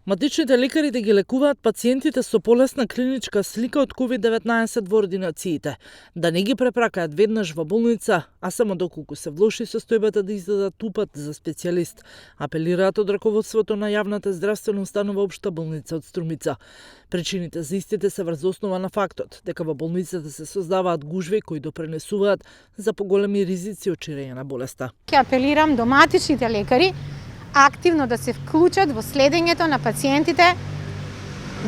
Матичните лекари да ги лекуваат пациентите со полесна клиничка слика од COVID-19 во ординациите, да не ги препракаат веднаш во болница, а само доколку се влоши состојбата да издадат упат за специјалист, апелираат од раководството на јавната здравствена установа Општа болница од Струмица. Причините за истите се врз основа на фактот дека во болницата се создаваат гужви кои допренесуваат за поголеми ризици од ширење на болеста. Ќе апелирам до матичните лекари активно да се вклучат во следењето на пациентите,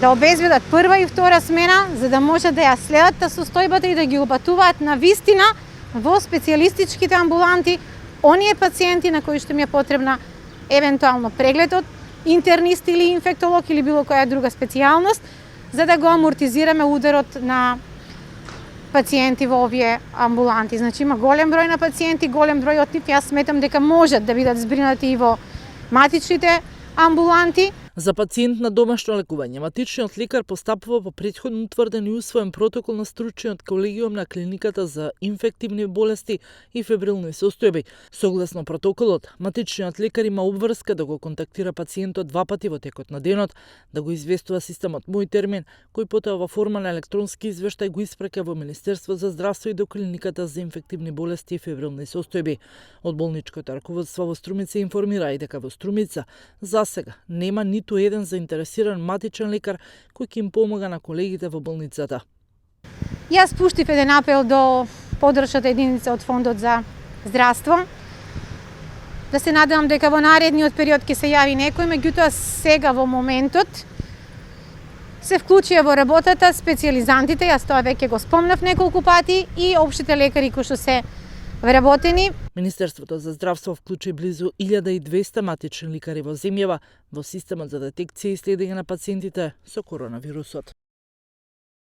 да обезбедат прва и втора смена, за да може да ја следат состојбата и да ги убатуваат на вистина во специјалистичките амбуланти оние пациенти на кои што им е потребна евентуално преглед од интернист или инфектолог или било која друга специјалност, за да го амортизираме ударот на пациенти во овие амбуланти. Значи има голем број на пациенти, голем број од нив, јас сметам дека можат да бидат збринати и во матичните амбуланти. За пациент на домашно лекување, матичниот лекар постапува по претходно утврден и усвоен протокол на стручниот колегиум на клиниката за инфективни болести и фебрилни состојби. Согласно протоколот, матичниот лекар има обврска да го контактира пациентот два пати во текот на денот, да го известува системот Мој термин, кој потоа во форма на електронски извештај го испраќа во Министерство за здравство и до клиниката за инфективни болести и фебрилни состојби. Од болничкото раководство во Струмица информира и дека во Струмица засега нема ниту еден заинтересиран матичен лекар кој ќе им помага на колегите во болницата. Јас пуштив еден апел до подршната единица од Фондот за здравство. Да се надевам дека во наредниот период ќе се јави некој, меѓутоа сега во моментот се вклучија во работата специјализантите, јас тоа веќе го спомнав неколку пати, и општите лекари кои што се вработени. Министерството за здравство вклучи близу 1200 матични лекари во земјава во системот за детекција и следење на пациентите со коронавирусот.